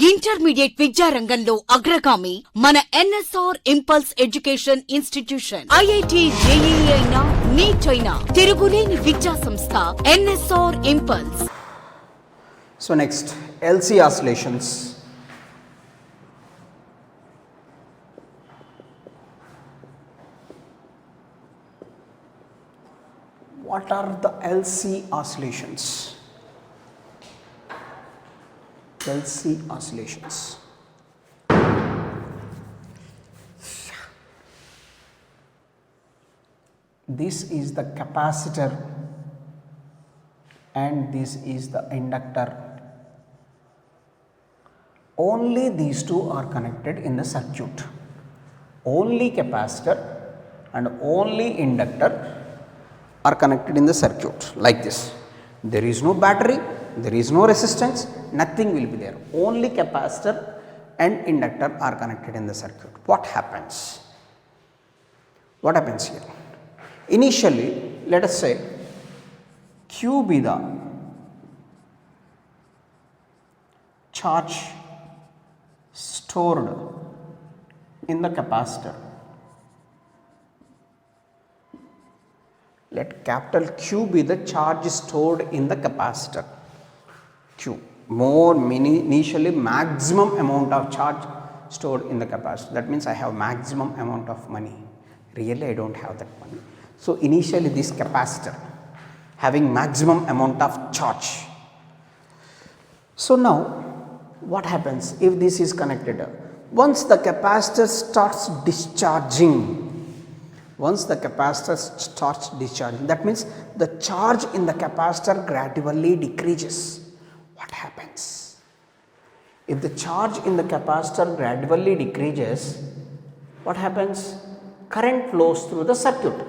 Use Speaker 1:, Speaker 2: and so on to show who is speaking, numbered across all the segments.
Speaker 1: Intermediate విద్యారంగంలో అగ్రగామి మన NSR impulse education institution. IIT JEE అయినా నీట్ అయినా తిరుగులేని విద్యా సంస్థ NSR impulse.
Speaker 2: So next, LC oscillations. What are the LC oscillations? LC oscillations. This is the capacitor and this is the inductor. Only these two are connected in the circuit. Only capacitor and only inductor are connected in the circuit like this. There is no battery, there is no resistance, nothing will be there. Only capacitor and inductor are connected in the circuit. What happens? What happens here? Initially, let us say Q be the charge stored in the capacitor. Let capital Q be the charge stored in the capacitor. Q, initially maximum amount of charge stored in the capacitor. That means I have maximum amount of money. Really I don't have that money. So initially this capacitor having maximum amount of charge. So now what happens if this is connected? Once the capacitor starts discharging, that means the charge in the capacitor gradually decreases. What happens? If the charge in the capacitor gradually decreases, what happens? Current flows through the circuit.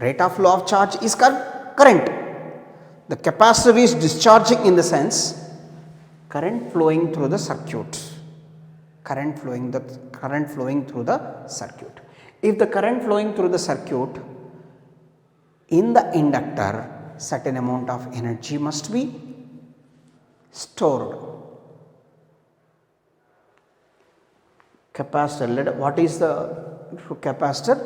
Speaker 2: Rate of flow of charge is current. The capacitor is discharging in the sense current flowing through the circuit. Current flowing through the circuit. If the current flowing through the circuit, in the inductor certain amount of energy must be stored. Capacitor, what is the capacitor?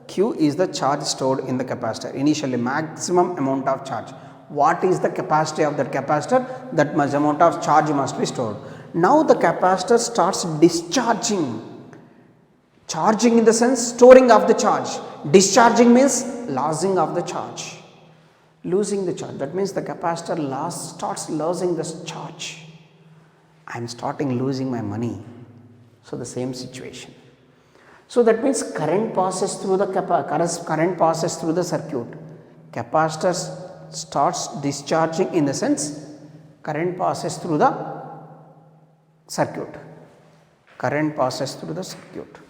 Speaker 2: Q is the charge stored in the capacitor. Initially maximum amount of charge. What is the capacity of that capacitor? That much amount of charge must be stored. Now the capacitor starts discharging. Charging in the sense storing of the charge. Discharging means losing of the charge. Losing the charge. That means the capacitor starts losing this charge. I am starting losing my money. So the same situation. So that means current passes through the circuit. Capacitor starts discharging in the sense current passes through the circuit. Current passes through the circuit.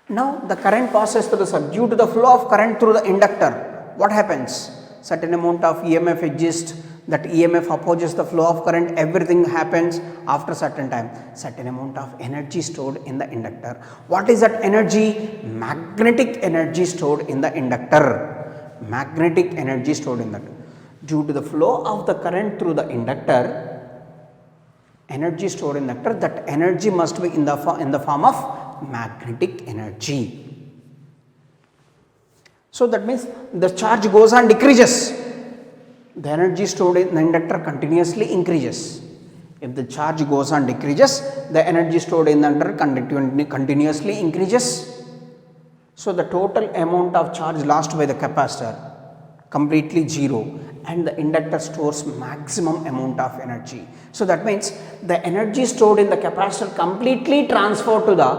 Speaker 2: Now the current passes through the circuit. Due to the flow of current through the inductor, what happens? Certain amount of EMF exists. That EMF opposes the flow of current. Everything happens after certain time. Certain amount of energy stored in the inductor. What is that energy? Magnetic energy stored in the inductor. Magnetic energy stored in that. Due to the flow of the current through the inductor, energy stored in the inductor, that energy must be in the form of magnetic energy. So that means the charge goes on decreases. The energy stored in the inductor continuously increases. If the charge goes on decreases, the energy stored in the inductor continuously increases. So the total amount of charge lost by the capacitor completely zero, and the inductor stores maximum amount of energy. So that means the energy stored in the capacitor completely transferred to the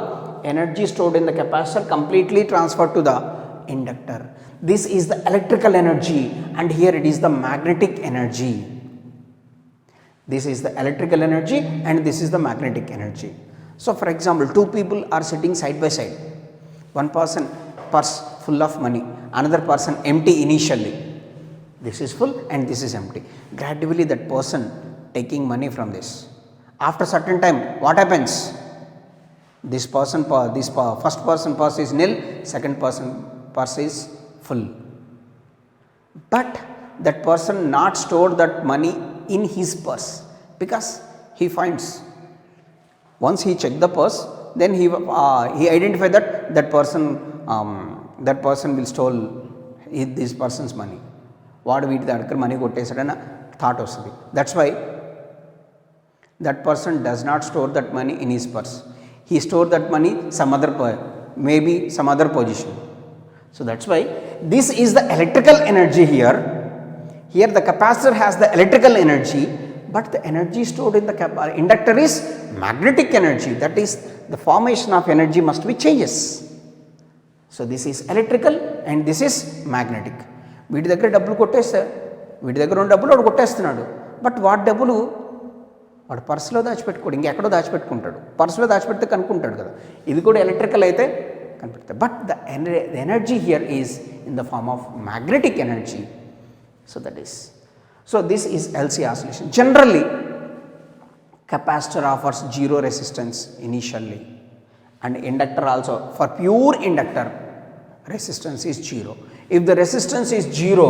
Speaker 2: inductor. This is the electrical energy, and here it is the magnetic energy. This is the electrical energy and this is the magnetic energy. So for example, two people are sitting side by side. One person purse full of money, another person empty initially. This is full and this is empty. Gradually that person taking money from this. After certain time, what happens? This first person purse is nil, second person purse is full. But that person not stored that money in his purse, because he finds, once he checked the purse, then he identified that person will stole this person's money. వాడు వీటి దగ్గర money కొట్టేశాడని thought వస్తుంది. That's why that person does not store that money in his purse. He stored that money maybe some other position. So that's why this is the electrical energy here. Here the capacitor has the electrical energy, but the energy stored in the inductor is magnetic energy. That is, the formation of energy must be changes. So this is electrical and this is magnetic. వీటి దగ్గర డబ్బులు కొట్టేస్తే, వీటి దగ్గర ఉన్న డబ్బులు వాడు కొట్టేస్తున్నాడు. But వాడి డబ్బులు వాడు పర్సులో దాచిపెట్టుకోడు, ఇంకెక్కడో దాచిపెట్టుకుంటాడు. పర్సులో దాచిపెడితే కనుక్కుంటాడు కదా. ఇది కూడా ఎలక్ట్రికల్ అయితే కనిపెడతాడు. But the energy here is in the form of magnetic energy. So this is LC oscillation. Generally, capacitor offers zero resistance initially, and inductor also. For pure inductor, resistance is zero. If the resistance is zero,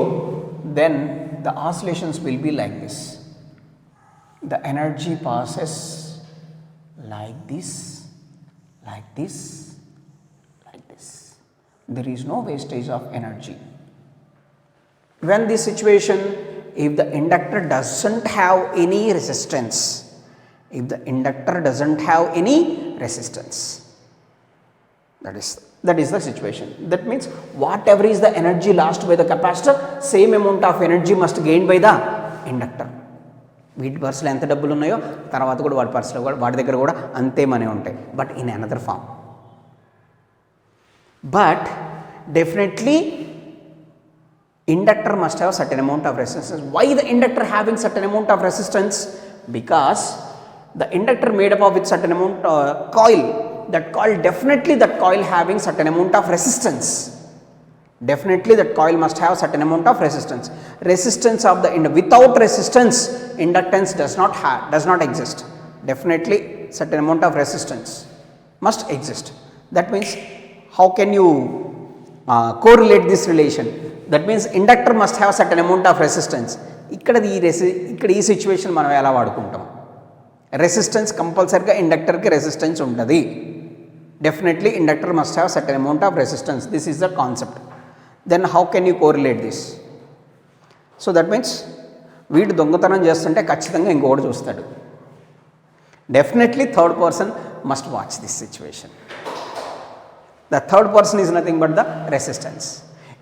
Speaker 2: then the oscillations will be like this. The energy passes like this, like this, like this. There is no wastage of energy. When this situation, if the inductor doesn't have any resistance, that is the situation. That means whatever is the energy lost by the capacitor, same amount of energy must gain by the inductor. వీటి పర్సులో ఎంత డబ్బులు ఉన్నాయో తర్వాత కూడా వాడి పర్సులో కూడా వాడి దగ్గర కూడా అంతే మనీ ఉంటాయి, but in another form. But definitely inductor must have certain amount of resistance. Why the inductor having certain amount of resistance? Because the inductor made up of with certain amount coil. That coil, definitely that coil having certain amount of resistance. Definitely that coil must have certain amount of resistance. Resistance of the without resistance, inductance does not exist. Definitely certain amount of resistance must exist. That means how can you correlate this relation? That means inductor must have certain amount of resistance. ఇక్కడ ఈ situation మనం ఎలా వాడుకుంటాం? Resistance కంపల్సరీగా ఇండక్టర్కి resistance ఉంటుంది. Definitely inductor must have certain amount of resistance. This is the concept. Then how can you correlate this? So that means వీడు దొంగతనం చేస్తుంటే ఖచ్చితంగా ఇంకొకటి చూస్తాడు. Definitely third person must watch this situation. The third person is nothing but the resistance.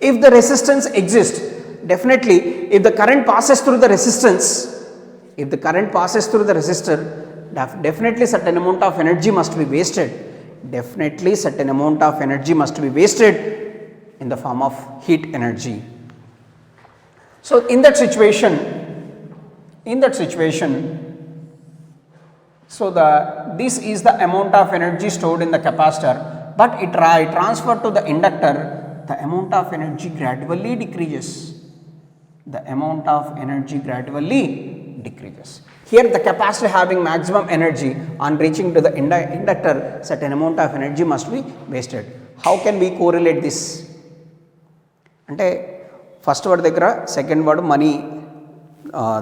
Speaker 2: If the resistance exists, definitely if the current passes through the resistance, definitely certain amount of energy must be wasted. Definitely certain amount of energy must be wasted in the form of heat energy. So in that situation, so this is the amount of energy stored in the capacitor, but it transferred to the inductor. The amount of energy gradually decreases. Here the capacitor having maximum energy, on reaching to the inductor, certain amount of energy must be wasted. How can we correlate this? అంటే first వాడి దగ్గర second వాడు money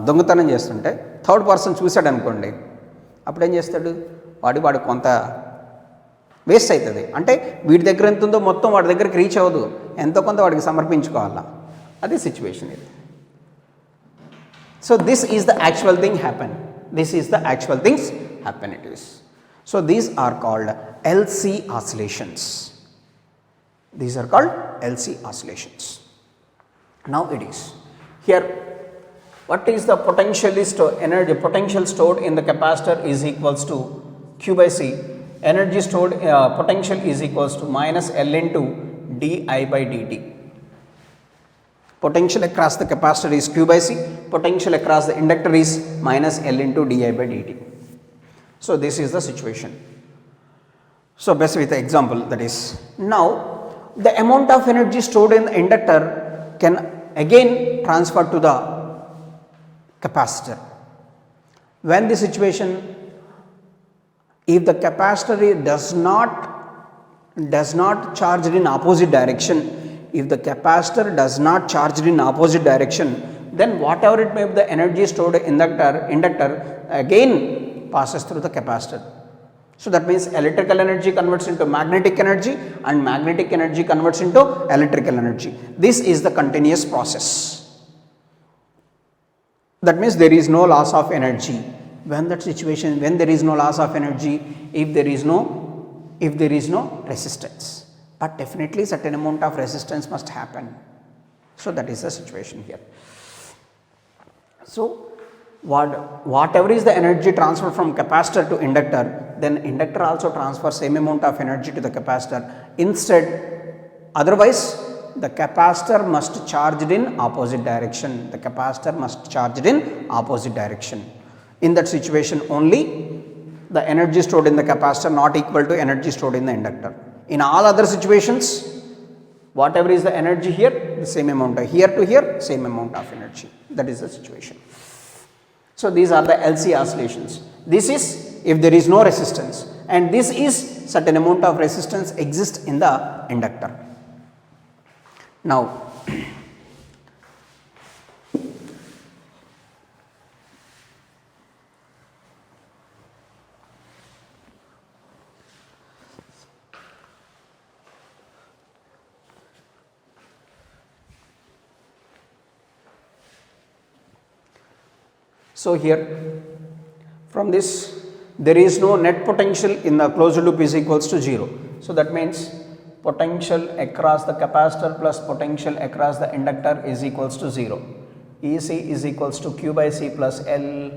Speaker 2: దొంగతనం చేస్తుంటే third person చూశాడు అనుకోండి, అప్పుడు ఏం చేస్తాడు? వాడు కొంత వేస్ట్ అవుతుంది. అంటే వీడి దగ్గర ఎంత ఉందో మొత్తం వాడి దగ్గరికి రీచ్ అవ్వదు, ఎంతో కొంత వాడికి సమర్పించుకోవాలా. అది సిచ్యువేషన్ ఇది. So this is the actual thing happen. It is. So these are called LC oscillations. Now it is. Here, what is the potential stored in the capacitor is equals to Q by C. Energy stored potential is equals to minus L into di by dt. Potential across the capacitor is Q by C. Potential across the inductor is minus L into di by dt. So this is the situation. So best with the example, that is, now the amount of energy stored in the inductor can again transfer to the capacitor. When the situation, if the capacitor does not charge in opposite direction, then whatever it may be the energy stored in the inductor again passes through the capacitor. So that means electrical energy converts into magnetic energy and magnetic energy converts into electrical energy. This is the continuous process. That means there is no loss of energy. When that situation, when there is no loss of energy, if there is no resistance, but definitely certain amount of resistance must happen. So that is the situation here. So whatever is the energy transfer from capacitor to inductor, then inductor also transfers same amount of energy to the capacitor. Instead, otherwise the capacitor must charge it in opposite direction. The capacitor must charge it in opposite direction. In that situation only the energy stored in the capacitor not equal to energy stored in the inductor. In all other situations, whatever is the energy here, the same amount of here to here, same amount of energy. That is the situation. So these are the LC oscillations. This is if there is no resistance, and this is certain amount of resistance exists in the inductor. Now so here from this there is no net potential in the closed loop is equals to 0. So that means potential across the capacitor plus potential across the inductor is equals to 0. EC is equals to Q by C plus L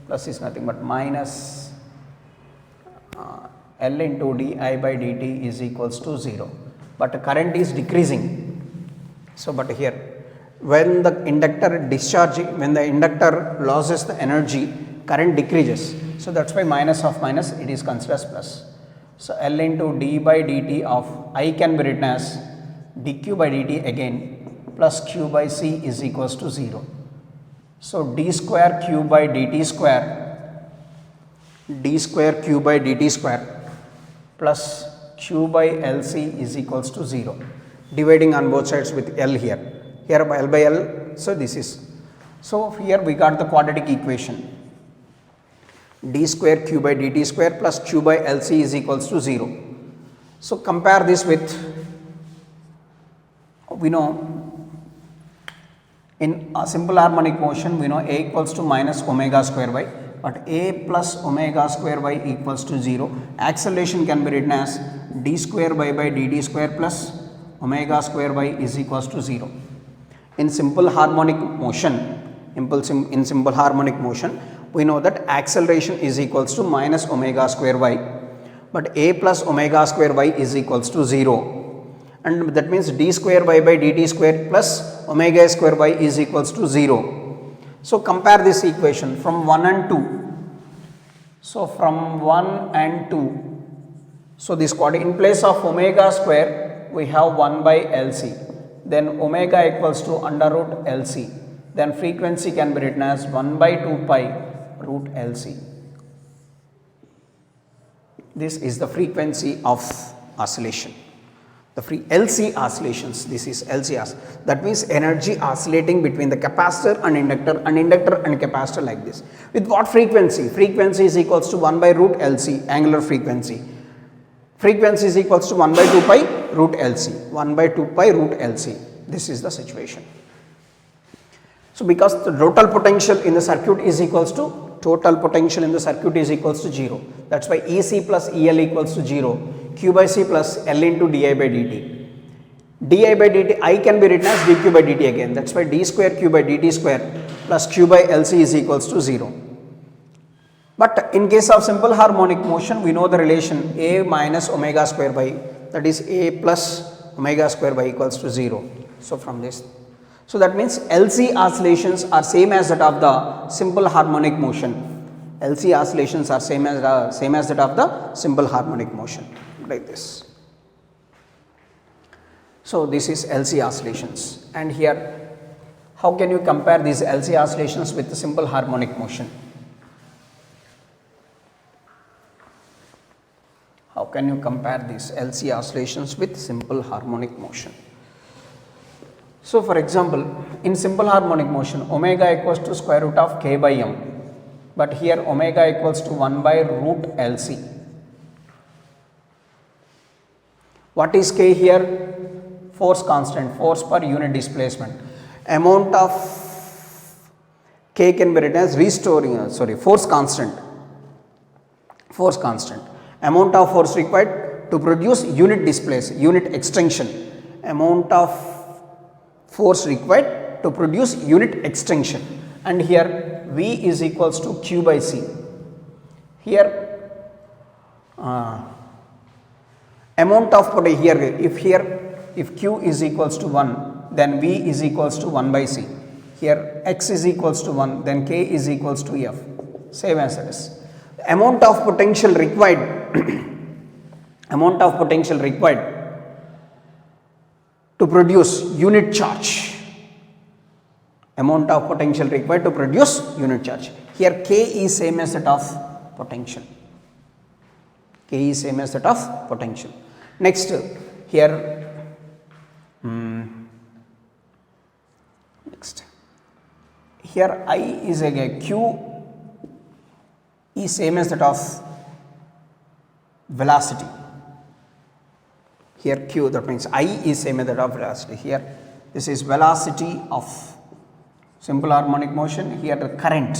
Speaker 2: plus is nothing but minus L into di by dt is equals to 0. But current is decreasing. So but here when the inductor discharging, when the inductor loses the energy, current decreases. So that's why minus of minus it is considered as plus. So L into d by dt of I can be written as dq by dt again plus q by c is equals to 0. So d square q by dt square plus q by lc is equals to 0, dividing on both sides with L here. Here by L by L, so this is. So here we got the quadratic equation. D square q by dt square plus q by lc is equals to 0. So compare this with, we know in a simple harmonic motion we know A equals to minus omega square y, but A plus omega square y equals to 0. Acceleration can be written as d square y by dt square plus omega square y is equals to 0. In simple harmonic motion, we know that acceleration is equals to minus omega square y, but A plus omega square y is equals to 0, and that means d square y by dt square plus omega square y is equals to 0. So compare this equation from 1 and 2. So from 1 and 2, so this quadratic in place of omega square we have 1 by LC. Then omega equals to under root LC, then frequency can be written as 1 by 2 pi root LC. This is the frequency of oscillation, the free LC oscillations. This is LC that means energy oscillating between the capacitor and inductor and capacitor like this. With what frequency? Frequency is equals to 1 by root LC, angular frequency. Frequency is equals to 1 by 2 pi root LC, 1 by 2 pi root LC. This is the situation. So because the total potential in the circuit is equals to zero. That's why EC plus EL equals to 0, Q by C plus L into di by dt. Di by dt I can be written as dq by dt again. That's why d square q by dt square plus q by LC is equals to 0. But in case of simple harmonic motion, we know the relation A minus omega square y, that is A plus omega square y equals to 0. So from this, so that means LC oscillations are same as that of the simple harmonic motion. LC oscillations are same as that of the simple harmonic motion, like this. So this is LC oscillations, and here how can you compare these LC oscillations with the simple harmonic motion? How can you compare these LC oscillations with simple harmonic motion? So for example, in simple harmonic motion, omega equals to square root of k by m, but here omega equals to 1 by root LC. What is k here? Force constant, force per unit displacement. Amount of k can be written as force constant. Force constant. Amount of force required to produce unit extension. Amount of force required to produce unit extension. And here V is equals to Q by C. Here amount of potential, if Q is equals to 1, then V is equals to 1 by C. Here X is equals to 1, then K is equals to F. Same as it is. Amount of potential required amount of potential required to produce unit charge. Amount of potential required to produce unit charge. Here K is same as that of potential. K is same as that of potential. Next, here here I is again Q is same as that of velocity. Here Q, that means I is same as that of velocity. Here this is velocity of simple harmonic motion. Here the current,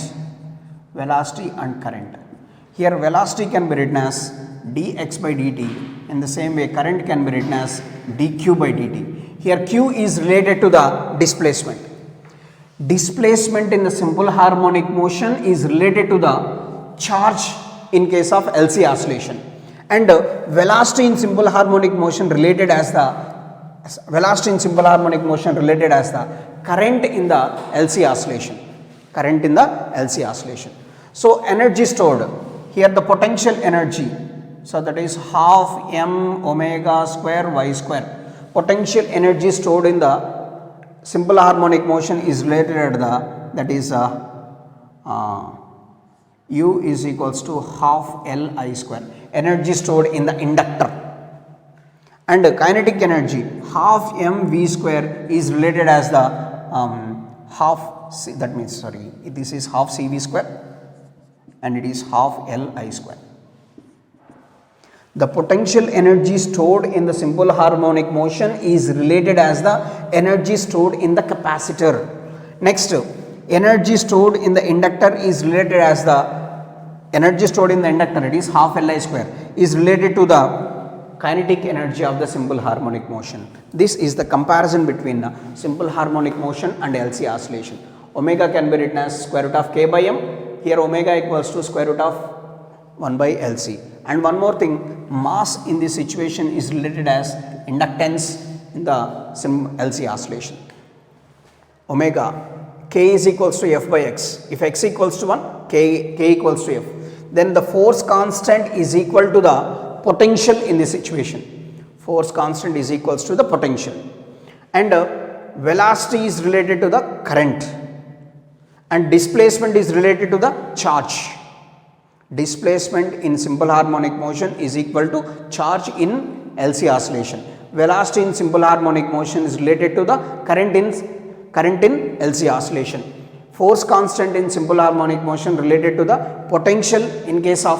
Speaker 2: velocity and current. Here velocity can be written as dx by dt. In the same way, current can be written as dq by dt. Here Q is related to the displacement. Displacement in the simple harmonic motion is related to the charge in case of LC oscillation, and velocity in simple harmonic motion related as the current in the LC oscillation. Current in the LC oscillation. So energy stored here, the potential energy. So that is half m omega square y square. Potential energy stored in the simple harmonic motion is related at that is U is equals to half Li square. Energy stored in the inductor. And kinetic energy half mv square is related as the half C, that means this is half Cv square and it is half Li square. The potential energy stored in the simple harmonic motion is related as the energy stored in the capacitor. Next, energy stored in the inductor is related as the energy stored in the inductor, it is half Li square, is related to the kinetic energy of the simple harmonic motion. This is the comparison between simple harmonic motion and LC oscillation. Omega can be written as square root of k by m. Here omega equals to square root of 1 by LC. And one more thing, mass in this situation is related as inductance in the LC oscillation. Omega, k is equals to f by x. If x equals to 1, k equals to f. Then the force constant is equal to the potential in this situation. Force constant is equals to the potential. And velocity is related to the current. And displacement is related to the charge. Displacement in simple harmonic motion is equal to charge in LC oscillation. Velocity in simple harmonic motion is related to the current in LC oscillation. Force constant in simple harmonic motion related to the potential in case of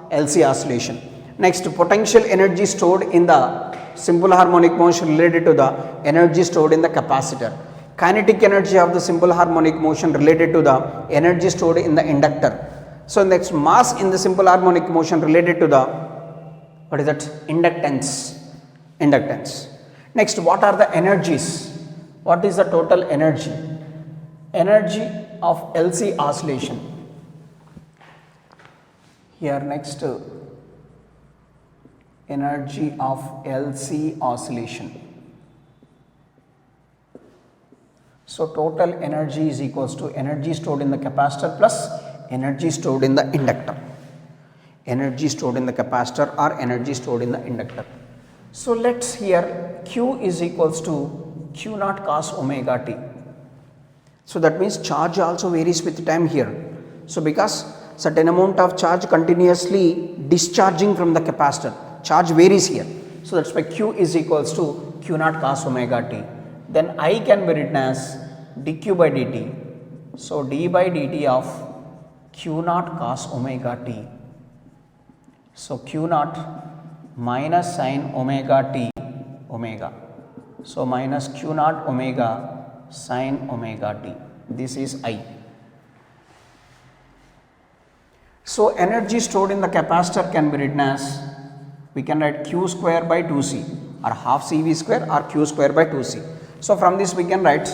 Speaker 2: LC oscillation. Next, potential energy stored in the simple harmonic motion related to the energy stored in the capacitor. Kinetic energy of the simple harmonic motion related to the energy stored in the inductor. So next, mass in the simple harmonic motion related to the inductance. Next, what are the energies? What is the total energy? Energy of LC oscillation. Here next, energy of LC oscillation. So total energy is equals to energy stored in the capacitor plus energy stored in the inductor. Energy stored in the capacitor or energy stored in the inductor. So let's here Q is equals to Q naught cos omega t. So that means charge also varies with time here. So because certain amount of charge continuously discharging from the capacitor, charge varies here. So that's why Q is equals to Q naught cos omega t. then I can be written as dq by dt. So d by dt of q naught cos omega t. So q naught minus sin omega t omega. So minus q naught omega sin omega t. This is I. So energy stored in the capacitor can be written as, we can write q square by 2c or half cv square or q square by 2c. So from this we can write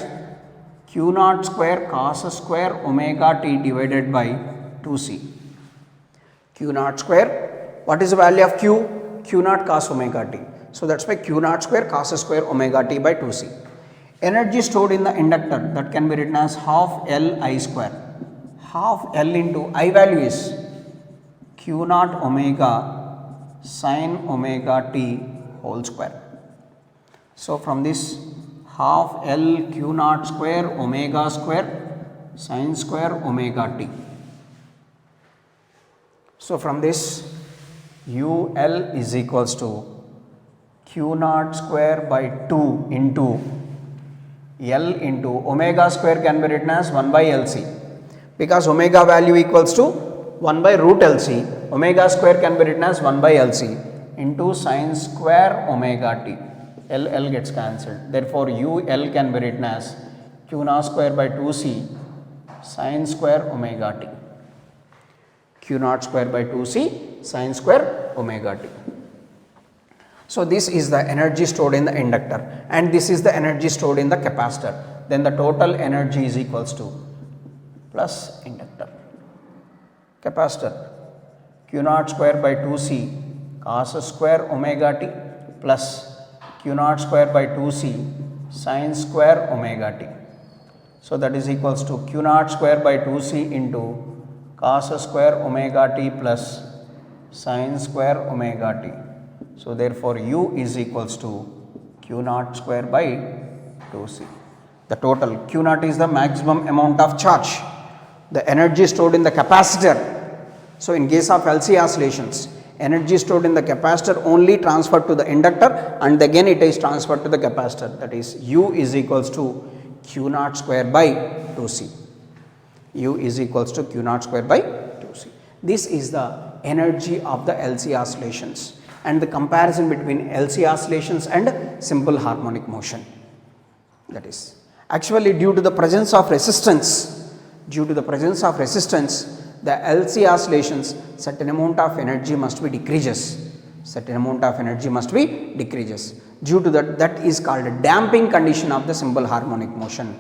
Speaker 2: q naught square cos square omega t divided by 2c. Q naught square, what is the value of q? Q naught cos omega t. So that's why q naught square cos square omega t by 2c. Energy stored in the inductor, that can be written as half L I square. Half L into I value is q naught omega sin omega t whole square. So from this half L q naught square omega square sin square omega t. So from this UL is equals to q naught square by 2 into L into omega square can be written as 1 by LC. Because omega value equals to 1 by root LC, omega square can be written as 1 by LC into sin square omega t. L gets cancelled. Therefore, UL can be written as q naught square by 2c sin square omega t. Q naught square by 2c sin square omega t. So this is the energy stored in the inductor and this is the energy stored in the capacitor. Then the total energy is equals to plus inductor. Capacitor q naught square by 2c cos square omega t plus q naught square by 2c sin square omega t. So that is equals to q naught square by 2c into cos square omega t plus sin square omega t. So therefore u is equals to q naught square by 2c. The total q naught is the maximum amount of charge, the energy stored in the capacitor. So in case of LC oscillations, energy stored in the capacitor only transferred to the inductor and again it is transferred to the capacitor, that is u is equals to q naught square by 2c. U is equals to q naught square by 2c. This is the energy of the LC oscillations and the comparison between LC oscillations and simple harmonic motion. That is actually due to the presence of resistance, the LC oscillations, certain amount of energy must be decreases. Due to that is called a damping condition of the simple harmonic motion.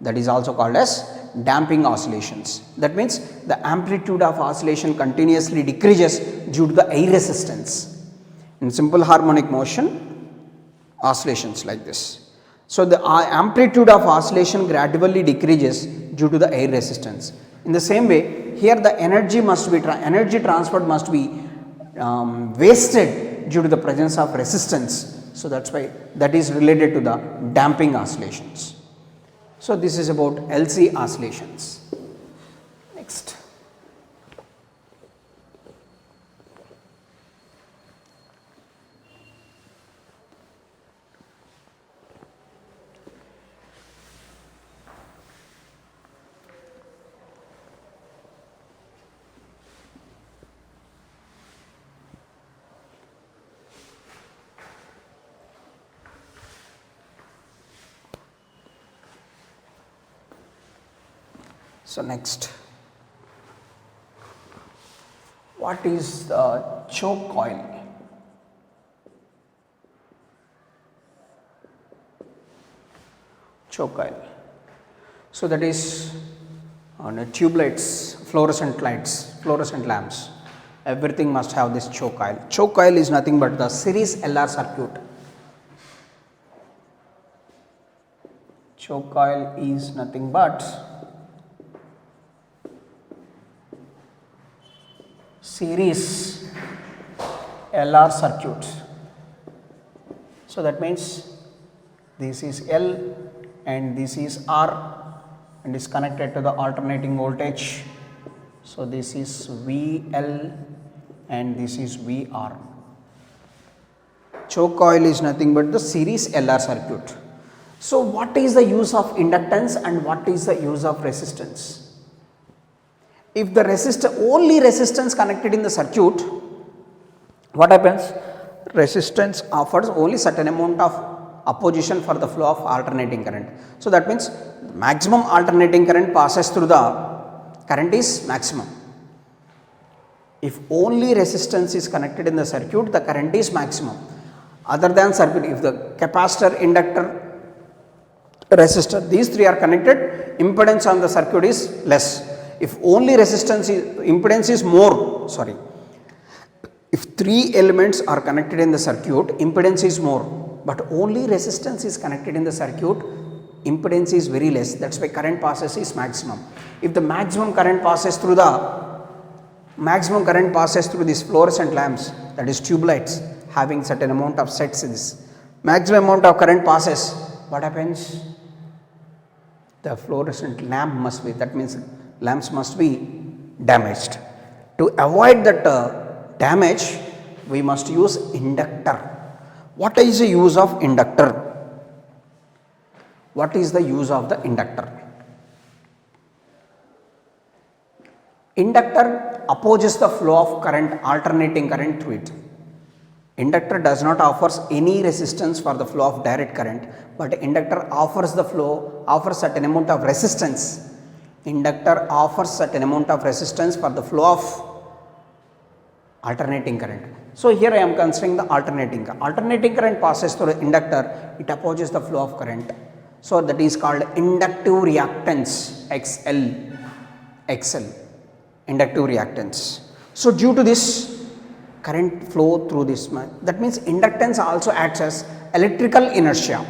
Speaker 2: That is also called as damping oscillations. That means the amplitude of oscillation continuously decreases due to the air resistance. In simple harmonic motion, oscillations like this. So the amplitude of oscillation gradually decreases due to the air resistance. In the same way, here the energy transferred must be wasted due to the presence of resistance. So that's why that is related to the damping oscillations. So this is about LC oscillations. Next. So next, what is the choke coil? Choke coil. So that is on tube lights, fluorescent lights, fluorescent lamps. Everything must have this choke coil. Choke coil is nothing but the series LR circuit. Choke coil is nothing but series LR circuit. So that means this is L and this is R and is connected to the alternating voltage. So this is VL and this is VR. Choke coil is nothing but the series LR circuit. So what is the use of inductance and what is the use of resistance? If the only resistance connected in the circuit, what happens? Resistance offers only certain amount of opposition for the flow of alternating current. So that means maximum alternating current passes through the current is maximum. If only resistance is connected in the circuit, the current is maximum. Other than circuit, if the capacitor, inductor, resistor, these three are connected, impedance on the circuit is less. If only impedance is more, if three elements are connected in the circuit, impedance is more, but only resistance is connected in the circuit, impedance is very less. That's why current passes is maximum. If the maximum current passes through these fluorescent lamps, that is tube lights, having certain amount of sets in this, maximum amount of current passes, what happens? The fluorescent lamp must be, that means lamps must be damaged. To avoid that damage, we must use inductor. What is the use of inductor? What is the use of the inductor? Inductor opposes the flow of current, alternating current through it. Inductor does not offer any resistance for the flow of direct current, but inductor offers certain amount of resistance. Inductor offers certain amount of resistance for the flow of alternating current. So here I am considering the alternating current. Alternating current passes through the inductor, it opposes the flow of current. So that is called inductive reactance, XL, inductive reactance. So due to this, current flow through this, that means inductance also acts as electrical inertia.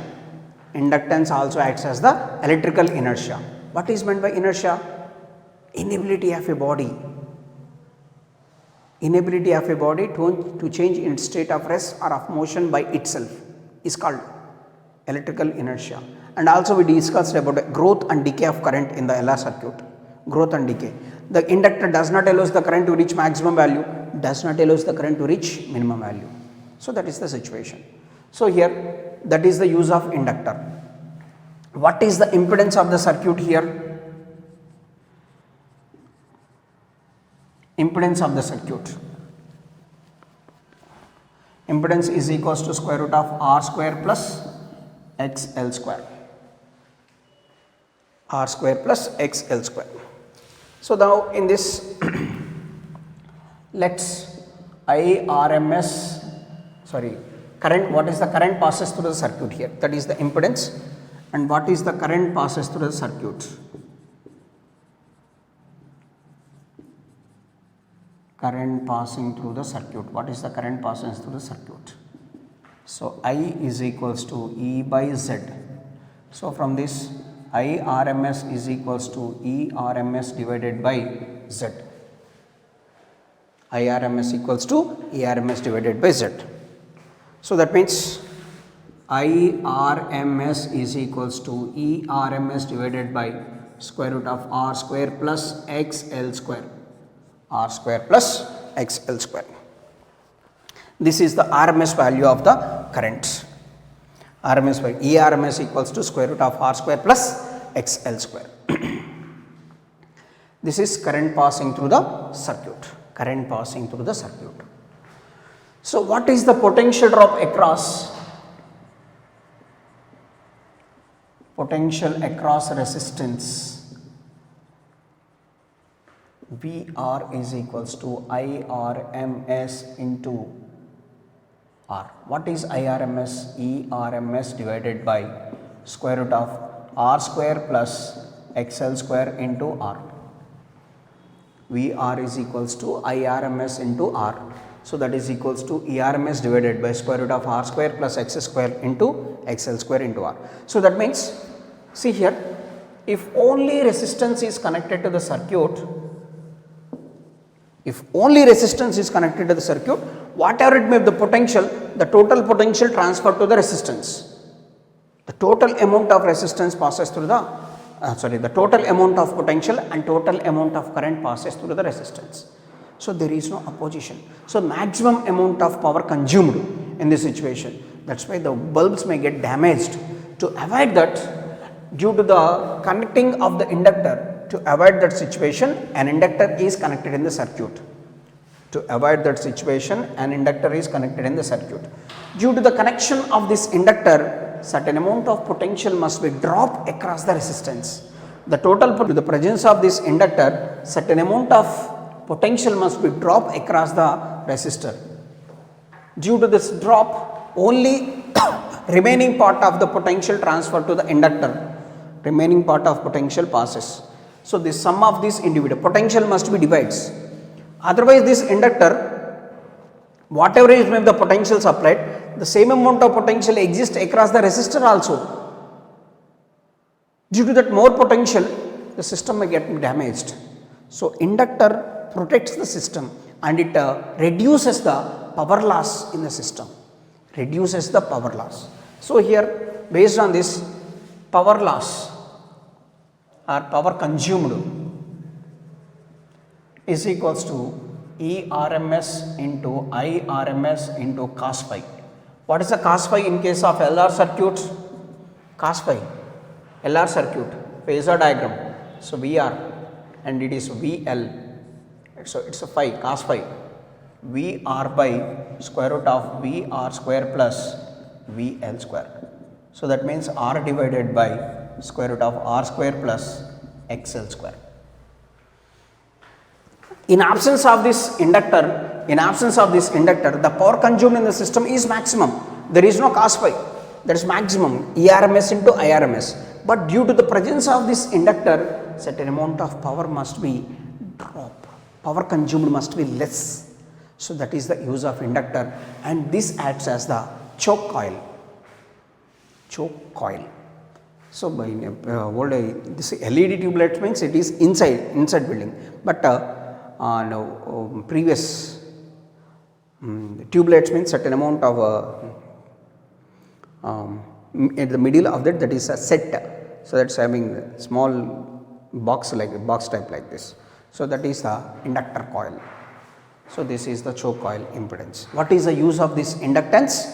Speaker 2: Inductance also acts as the electrical inertia. What is meant by inertia? Inability of a body to change its state of rest or of motion by itself is called electrical inertia. And also we discussed about growth and decay of current in the LR circuit. Growth and decay. The inductor does not allow the current to reach maximum value, does not allow the current to reach minimum value. So that is the situation. So here, that is the use of inductor. What is the impedance of the circuit here? Impedance of the circuit. Impedance is equals to square root of R square plus XL square. R square plus XL square. So now in this, let's current, what is the current passes through the circuit here? That is the impedance. And what is the current passes through the circuit? Current passing through the circuit. What is the current passing through the circuit? So I is equals to E by Z. So from this, I RMS is equals to E RMS divided by Z. I RMS equals to E RMS divided by Z. So that means I RMS is equals to E RMS divided by square root of R square plus XL square. R square plus XL square. This is the RMS value of the current. RMS value E RMS equals to square root of R square plus XL square. This is current passing through the circuit. Current passing through the circuit. So what is the potential drop across? Potential across resistance. VR is equals to IRMS into R. What is IRMS? ERMS divided by square root of R square plus XL square into R. VR is equals to IRMS into R. So that is equals to ERMS divided by square root of R square plus X square into XL square into R. So that means, see here, if only resistance is connected to the circuit, whatever it may be the potential, the total potential transferred to the resistance. The total amount of resistance passes through the total amount of potential and total amount of current passes through the resistance. So there is no opposition. So maximum amount of power consumed in this situation. That's why the bulbs may get damaged. To avoid that, due to the connecting of the inductor, to avoid that situation, an inductor is connected in the circuit. To avoid that situation, an inductor is connected in the circuit. Due to the connection of this inductor, certain amount of potential must be dropped across the resistance. The total to the presence of this inductor, certain amount of potential must be dropped across the resistor. Due to this drop, only remaining part of the potential transfer to the inductor, remaining part of potential passes. So the sum of this individual potential must be divides. Otherwise this inductor, whatever is the potential supplied, the same amount of potential exists across the resistor also. Due to that more potential, the system may get damaged. So inductor protects the system and it reduces the power loss in the system, reduces the power loss. So here based on this, power loss or power consumed is equals to ERMS into IRMS into cos phi. What is the cos phi in case of LR circuit? Cos phi, LR circuit, phasor diagram. So VR and it is VL. So it's a phi, cos phi. VR by square root of VR square plus VL square. So that means R divided by square root of R square plus XL square. In absence of this inductor, the power consumed in the system is maximum. There is no cos phi, that is maximum, ERMS into IRMS. But due to the presence of this inductor, certain amount of power must be dropped, power consumed must be less. So that is the use of inductor, and this acts as the choke coil. Choke coil. So by this LED tube light means it is inside building, but previous tube lights means certain amount of at the middle of that is a set. So that's having small box type like this. So that is the inductor coil. So this is the choke coil impedance. What is the use of this inductance?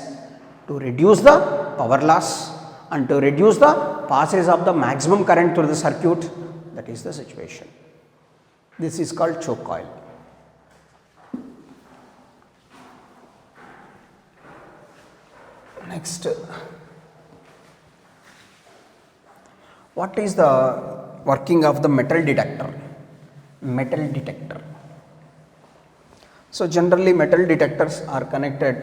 Speaker 2: To reduce the power loss and to reduce the passage of the maximum current through the circuit. That is the situation. This is called choke coil. Next, what is the working of the metal detector? Metal detector. So generally metal detectors are connected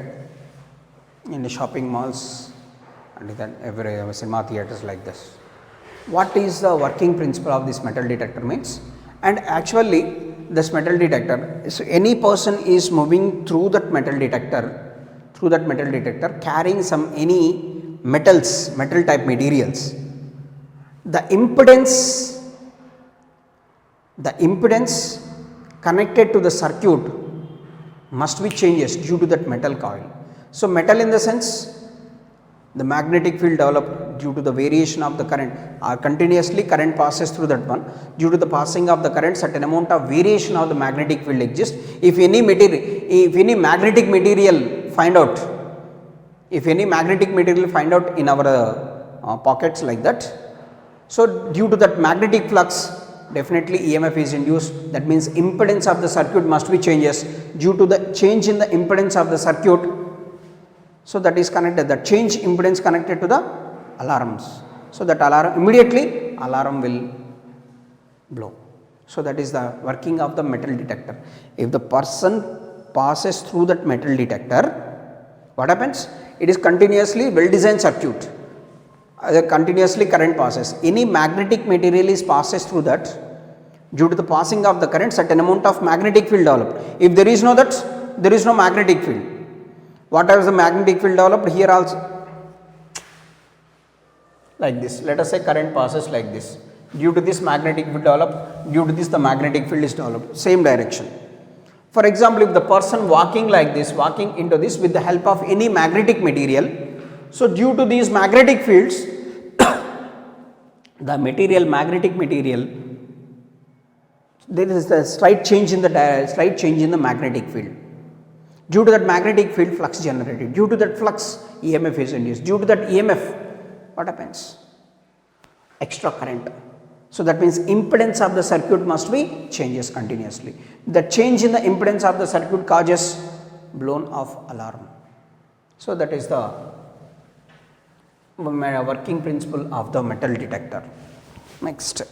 Speaker 2: in the shopping malls and then every cinema theaters like this. What is the working principle of this metal detector means? And actually this metal detector, so any person is moving through that metal detector, carrying some any metals, metal type materials, the impedance connected to the circuit must be changes due to that metal coil. So metal in the sense, the magnetic field developed due to the variation of the current, or continuously current passes through that one. Due to the passing of the current, certain amount of variation of the magnetic field exists. If any magnetic material find out in our pockets like that, so due to that magnetic flux, definitely EMF is induced. That means impedance of the circuit must be changes due to the change in the impedance of the circuit. So that is connected, the change impedance connected to the alarms. So that immediately alarm will blow. So that is the working of the metal detector. If the person passes through that metal detector, what happens? It is continuously well designed circuit. Continuously current passes. Any magnetic material is passes through that. Due to the passing of the current, certain amount of magnetic field developed. If there is no that, there is no magnetic field. Whatever is the magnetic field developed here also, like this. Let us say current passes like this. Due to this magnetic field developed, due to this the magnetic field is developed, same direction. For example, if the person walking like this, walking into this with the help of any magnetic material, so due to these magnetic fields, the magnetic material, there is a slight change in the magnetic field. Due to that magnetic field, flux generated. Due to that flux, EMF is induced. Due to that EMF, what happens? Extra current. So that means impedance of the circuit must be changes continuously. The change in the impedance of the circuit causes blown off alarm. So that is the working principle of the metal detector. Next.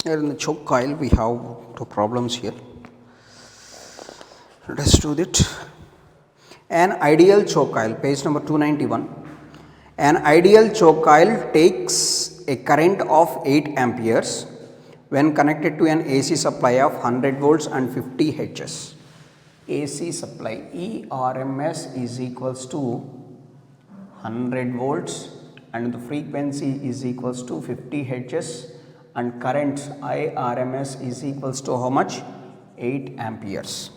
Speaker 2: Here in the choke coil we have two problems here. Let us do it. An ideal choke coil, page number 291. An ideal choke coil takes a current of 8 amperes when connected to an AC supply of 100 volts and 50 Hz. AC supply ERMS is equals to 100 volts and the frequency is equals to 50 Hz. And current IRMS is equals to how much? 8 amperes.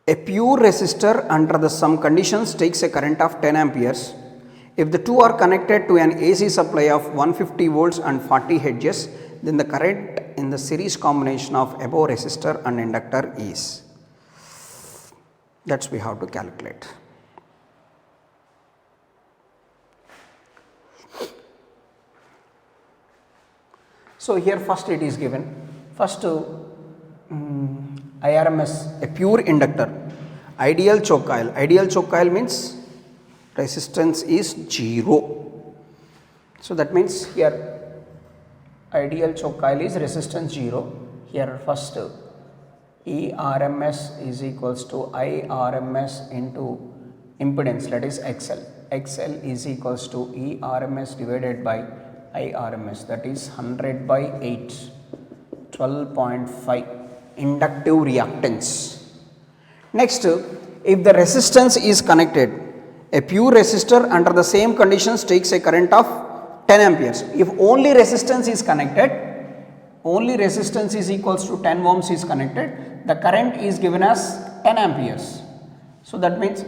Speaker 2: A pure resistor under the some conditions takes a current of 10 amperes. If the two are connected to an AC supply of 150 volts and 40 Hz, then the current in the series combination of above resistor and inductor is. That's we have to calculate. So here first it is given, first IRMS, a pure inductor, ideal choke coil means resistance is 0. So that means here ideal choke coil is resistance 0, here first ERMS is equals to IRMS into impedance, that is XL, XL is equals to ERMS divided by IRMS, that is 100 by 8, 12.5 inductive reactance. Next, if the resistance is connected, a pure resistor under the same conditions takes a current of 10 amperes. If only resistance is connected, only resistance is equals to 10 ohms is connected, the current is given as 10 amperes. So that means,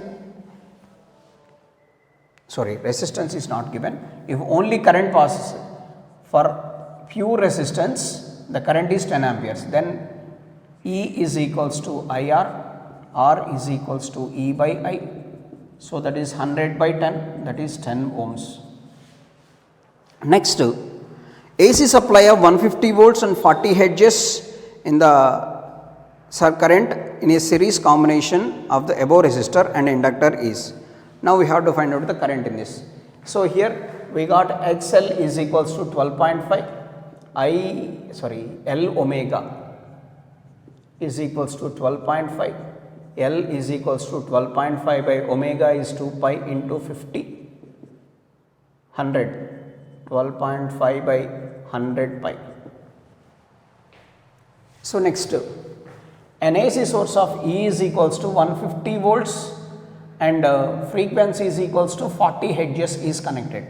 Speaker 2: sorry, resistance is not given. If only current passes for pure resistance, the current is 10 amperes. Then E is equals to IR, R is equals to E by I. So that is 100 by 10, that is 10 ohms. Next, AC supply of 150 volts and 40 Hz in the current in a series combination of the above resistor and inductor is. Now we have to find out the current in this. So here we got XL is equals to 12.5, L omega is equals to 12.5, L is equals to 12.5 by omega is 2 pi into 50, 100, 12.5 by 100 pi. So next, an AC source of E is equals to 150 volts and frequency is equals to 40 Hz is connected.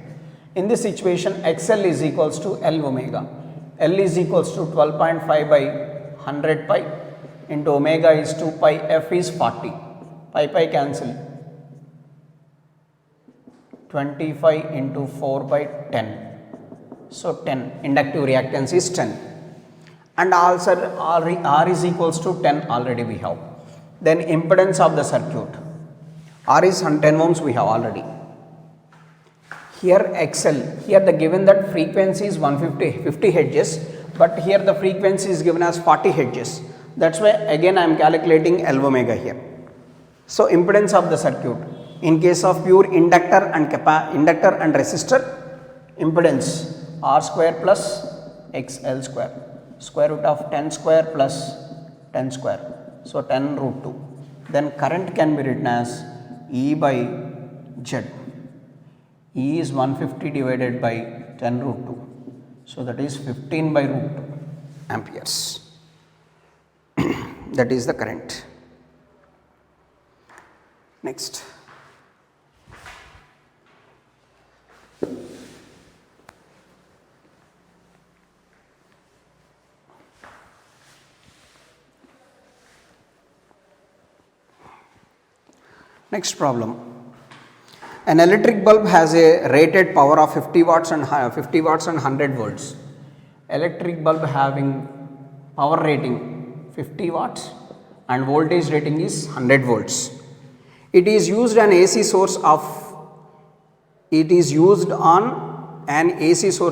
Speaker 2: In this situation, XL is equals to L omega. L is equals to 12.5 by 100 pi into omega is 2 pi, F is 40, pi cancel, 25 into 4 by 10. So 10, inductive reactance is 10, and also R is equals to 10 already we have. Then impedance of the circuit, R is 10 ohms we have already. Here XL, here the given that frequency is 50 Hz, but here the frequency is given as 40 Hz. That's why again I am calculating L omega here. So impedance of the circuit, in case of pure inductor and resistor, impedance R square plus XL square, square root of 10 square plus 10 square. So 10 root 2. Then current can be written as E by Z. E is 150 divided by 10 root 2. So that is 15 by root 2 amperes. That is the current. Next. Next problem. An electric bulb has a rated power of 50 watts and 100 volts. Electric bulb having power rating 50 watts and voltage rating is 100 volts. It is used on AC source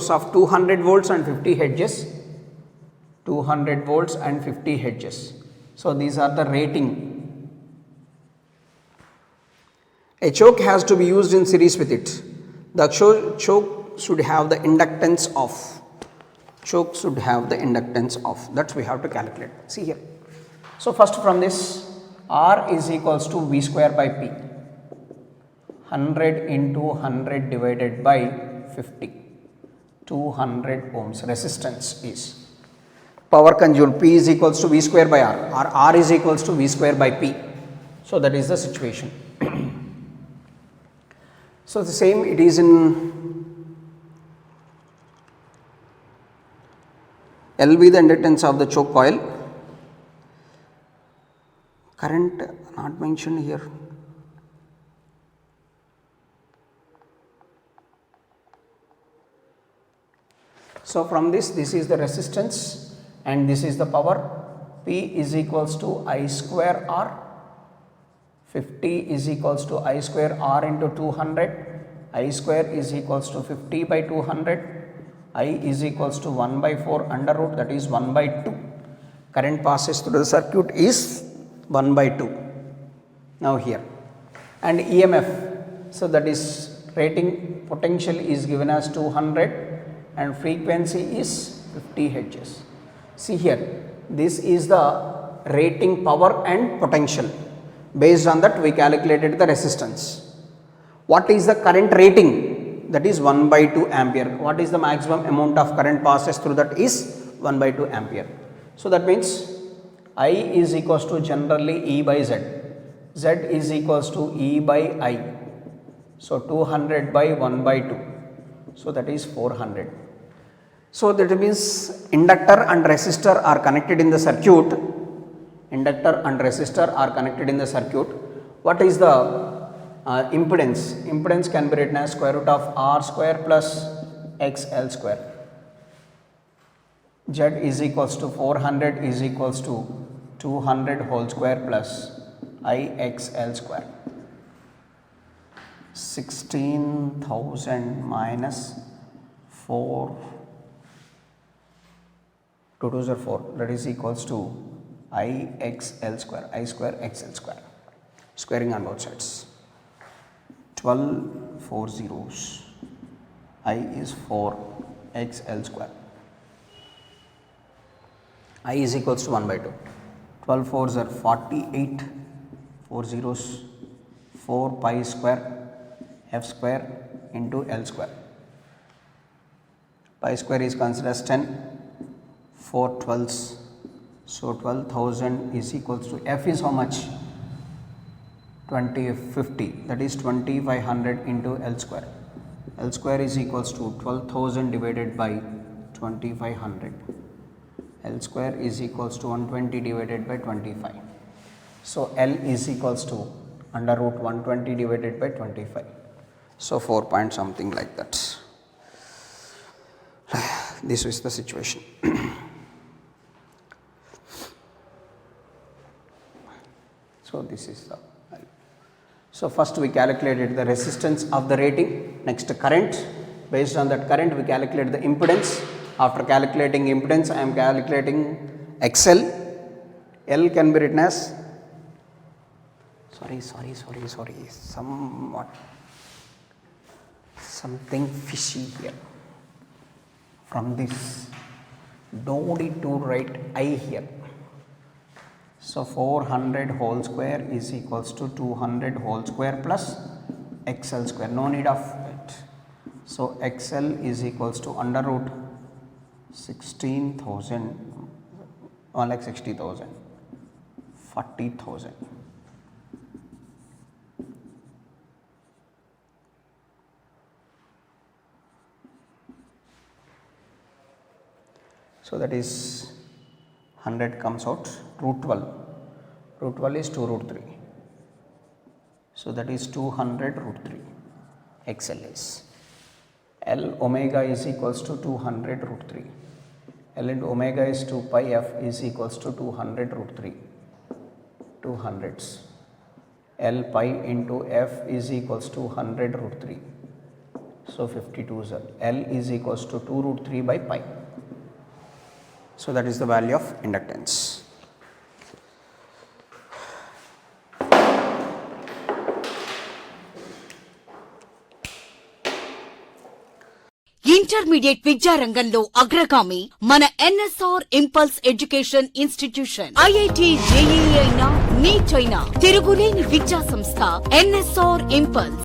Speaker 2: of 200 volts and 50 hertz. 200 volts and 50 hertz. So these are the rating. A choke has to be used in series with it. The choke should have the inductance of. Choke should have the inductance of. That we have to calculate. See here. So first from this, R is equals to V square by P. 100 into 100 divided by 50. 200 ohms resistance is. Power consumed P is equals to V square by R. Or R is equals to V square by P. So that is the situation. So the same it is in LV the inductance of the choke coil. Current not mentioned here. So from this is the resistance and this is the power. P is equals to I square R. 50 is equals to I square R into 200. I square is equals to 50 by 200. I is equals to 1 by 4 under root, that is 1 by 2. Current passes through the circuit is 1 by 2. Now here. And EMF, so that is rating potential is given as 200 and frequency is 50 hertz. See here, this is the rating power and potential. Based on that we calculated the resistance. What is the current rating? That is 1 by 2 ampere. What is the maximum amount of current passes through that is 1 by 2 ampere. So that means I is equals to generally E by Z. Z is equals to E by I. So 200 by 1 by 2. So that is 400. So that means inductor and resistor are connected in the circuit. Inductor and resistor are connected in the circuit. What is the impedance? Impedance can be written as square root of R square plus XL square. Z is equals to 400 is equals to 200 whole square plus IXL square. 16,000 minus 4, 2 2s are 4, that is equals to IXL square, I square XL square, squaring on both sides. 12 4 zeros, I is 4, XL square. I is equals to 1 by 2. 12 4s are 48, 4 zeros, 4 pi square f square into L square. Pi square is considered as 10, 4 12s. So 12,000 is equals to f is how much? 2050, that is 2500 into L square. L square is equals to 12,000 divided by 2500. L square is equals to 120 divided by 25. So L is equals to under root 120 divided by 25. So 4 point something like that. This is the situation. So this is the value. So first we calculated the resistance of the rating, next current. Based on that current we calculate the impedance. After calculating impedance I am calculating XL. L can be written as something fishy here. From this, don't need to write I here. So 400 whole square is equals to 200 whole square plus XL square. No need of it. So XL is equals to under root 16,000, 1,60,000, 40,000. So that is 100 comes out root 12. Root 12 is 2 root 3. So that is 200 root 3. XL is L omega is equals to 200 root 3. L into omega is 2 pi f is equals to 200 root 3. 200s. L pi into f is equals to 100 root 3. So 52s. L is equals to 2 root 3 by pi. So that is the value of inductance.
Speaker 1: Intermediate విద్యారంగంలో అగ్రగామి మన NSR impulse education institution. IIT JEE అయినా neat అయినా తిరుగులేని విద్యా సంస్థ NSR impulse.